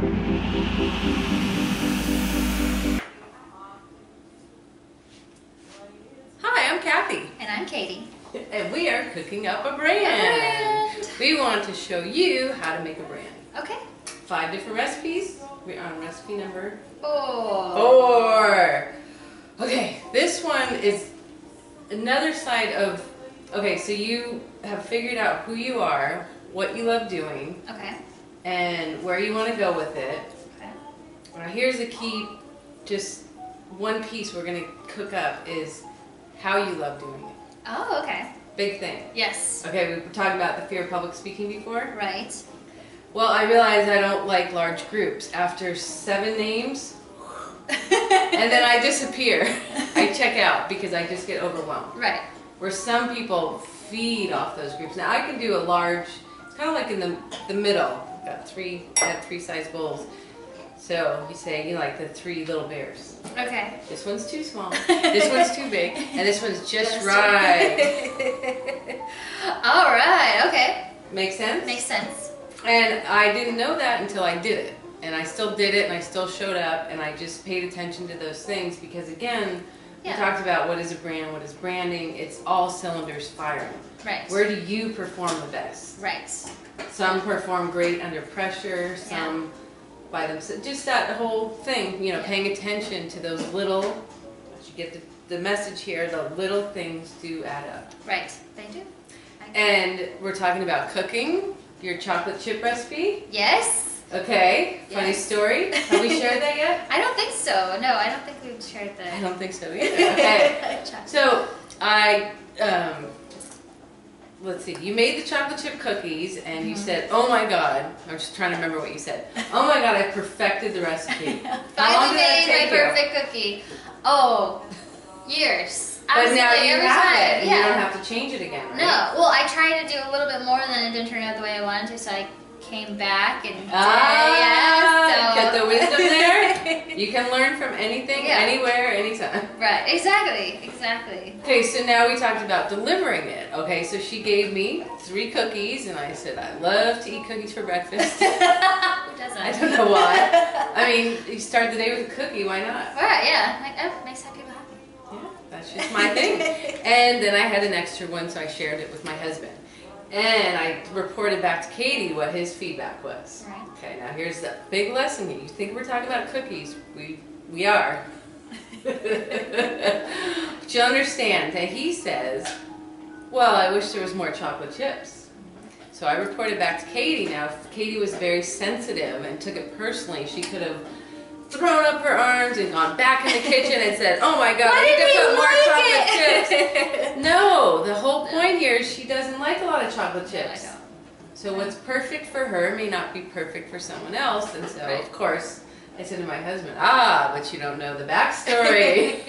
Hi, I'm Kathy. And I'm Katie. And we are cooking up a brand. We want to show you how to make a brand. Okay. 5 different recipes. We're on recipe number 4. Okay, this one is another side of, okay, so you have figured out who you are, what you love doing, Okay. and where you want to go with it. Okay. Now here's the key, just one piece we're going to cook up is how you love doing it. Oh, okay. Big thing. Yes. Okay, we were talking about the fear of public speaking before. Right. Well, I realized I don't like large groups. After 7 names, and then I disappear. I check out because I just get overwhelmed. Right. Where some people feed off those groups. Now I can do a large, it's kind of like in the middle. Got 3 size bowls. So you say, you know, like the 3 little bears. Okay. This one's too small, this one's too big, and this one's just right. All right. Okay. Make sense? Makes sense. And I didn't know that until I did it. And I still did it, and I still showed up, and I just paid attention to those things because, again, we talked about what is a brand, what is branding. It's all cylinders firing. Right. Where do you perform the best? Right. Some perform great under pressure, some by themselves. Just that whole thing, you know, paying attention to those little, you get the message here, the little things do add up. Right. They do. And we're talking about cooking, your chocolate chip recipe. Yes. Okay, funny story. Have we shared that yet? I don't think so. No, I don't think we've shared that. I don't think so either. Okay. So I, let's see, you made the chocolate chip cookies and you said, oh my God, I'm just trying to remember what you said. Oh my God, I perfected the recipe. Finally made my perfect cookie. Oh, years. But now you every have time. it. And you don't have to change it again, right? No. Well, I tried to do a little bit more and then it didn't turn out the way I wanted to, so I came back and get the wisdom there. You can learn from anything, anywhere, anytime. Right, exactly. Okay, so now we talked about delivering it. Okay, so she gave me 3 cookies, and I said I love to eat cookies for breakfast. Who doesn't? I don't know why. I mean, you start the day with a cookie, why not? Right, yeah. Like, oh, makes people happy. Yeah, that's just my thing. And then I had an extra one, so I shared it with my husband. And I reported back to Katie what his feedback was. Right. Okay, now here's the big lesson here. You think we're talking about cookies. We are. But you understand that he says, well, I wish there was more chocolate chips. So I reported back to Katie. Now, if Katie was very sensitive and took it personally, she could have thrown up her arms and gone back in the kitchen and said, oh my God, I need to put more chocolate chips. No, the whole point here is she doesn't like a lot of chocolate chips. I don't. So what's perfect for her may not be perfect for someone else. And so, of course, I said to my husband, but you don't know the backstory.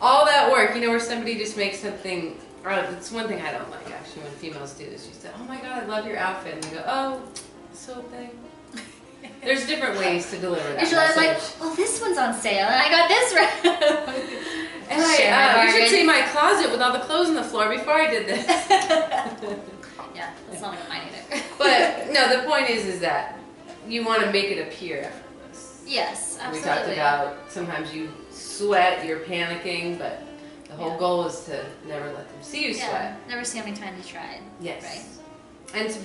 All that work, you know, where somebody just makes something, it's one thing I don't like actually when females do this. You say, oh my God, I love your outfit. And they go, oh, so thing. There's different ways to deliver that Usually I'm like, well, this one's on sale, and I got this right. And you should see my closet with all the clothes on the floor before I did this. Yeah, that's not like mine either. But no, the point is that you want to make it appear effortless. Yes, absolutely. We talked about sometimes you sweat, you're panicking, but the whole goal is to never let them see you sweat. Never see how many times you tried. Yes. Right.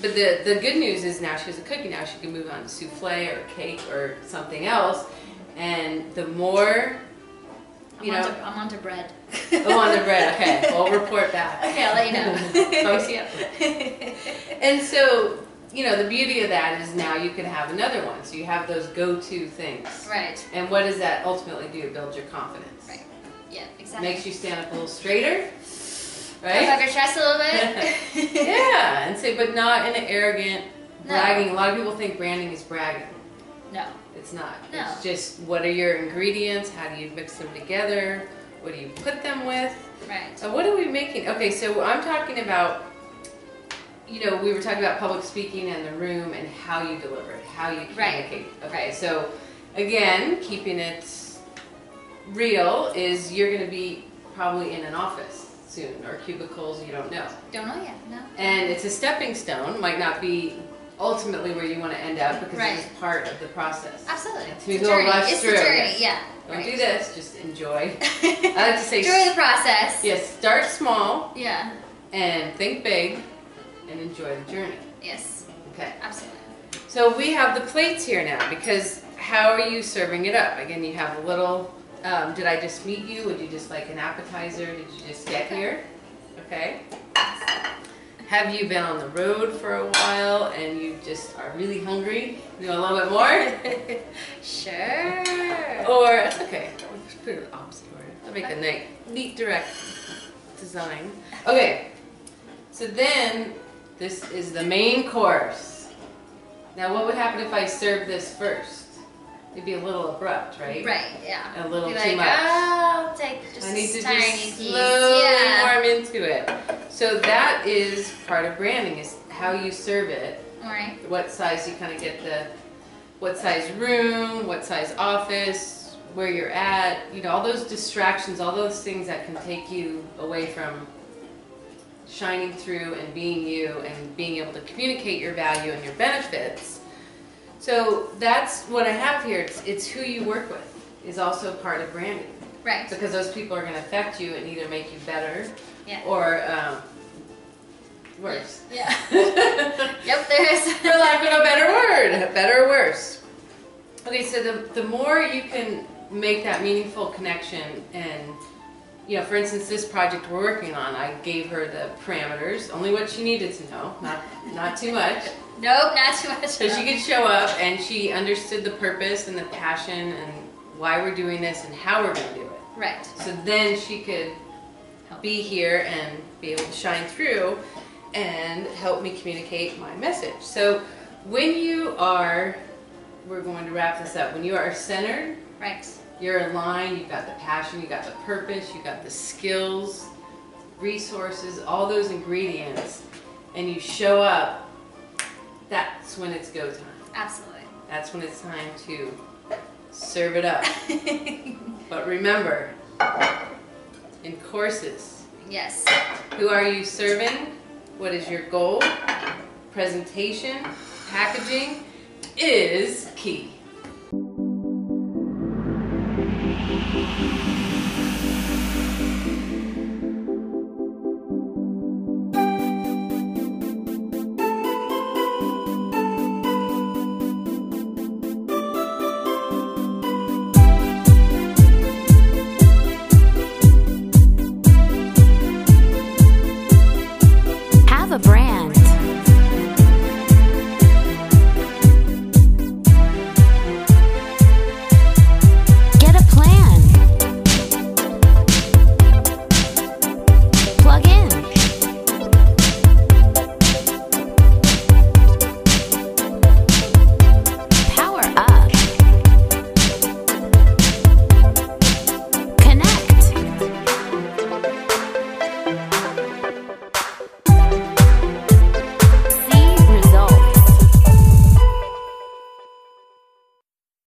But the good news is now she has a cookie. Now she can move on to souffle or cake or something else. And the more, I'm onto bread. Oh, on the bread. Okay, we'll report back. Okay, I'll let you know. Post you up. And so, you know, the beauty of that is now you can have another one. So you have those go-to things. Right. And what does that ultimately do? Build your confidence. Right. Yeah, exactly. Makes you stand up a little straighter. Right? Puff up your chest a little bit. Yeah, and say, but not in an arrogant, bragging. A lot of people think branding is bragging. No. It's not. No. It's just, what are your ingredients? How do you mix them together? What do you put them with? Right. So what are we making? Okay, so I'm talking about, you know, we were talking about public speaking and the room and how you deliver it, how you communicate. Right. Okay, so again, keeping it real is you're going to be probably in an office soon, or cubicles, you don't know. Don't know yet, no. And it's a stepping stone, might not be ultimately where you want to end up because Right. it's part of the process. Absolutely. To It's a go journey. rush It's through. the journey, Yes. yeah. Don't Right. do this, just enjoy. I like to say Enjoy the process. yes, start small Yeah. and think big and enjoy the journey. Yes. Okay. Absolutely. So we have the plates here now because how are you serving it up? Again, you have a little, did I just meet you? Would you just like an appetizer? Did you just get here? Okay. Have you been on the road for a while and you just are really hungry? You want a little bit more? Sure. Or, it's okay, we'll just put it in the opposite order. I'll make a neat direct design. Okay, so then this is the main course. Now what would happen if I served this first? It'd be a little abrupt, right? Right, yeah. A little Be too like, much. I'll take just I need to a tiny just piece. slowly Yeah. warm into it. So that is part of branding, is how you serve it. Alright. What size you kind of get what size room, what size office, where you're at, you know, all those distractions, all those things that can take you away from shining through and being you and being able to communicate your value and your benefits. So that's what I have here. It's who you work with is also part of branding. Right. Because those people are going to affect you and either make you better Yeah. or worse. Yeah. Yep, there is. For lack of a better word, better or worse. Okay, so the more you can make that meaningful connection and, you know, for instance, this project we're working on, I gave her the parameters, only what she needed to know, not too much. Nope, not too much. So she could show up and she understood the purpose and the passion and why we're doing this and how we're going to do it. Right. So then she could be here and be able to shine through and help me communicate my message. So when you are, we're going to wrap this up, when you are centered, Right. you're aligned, you've got the passion, you've got the purpose, you've got the skills, resources, all those ingredients, and you show up, that's when it's go time. Absolutely. That's when it's time to serve it up. But remember, in courses, Yes. who are you serving? What is your goal? Presentation, packaging is key.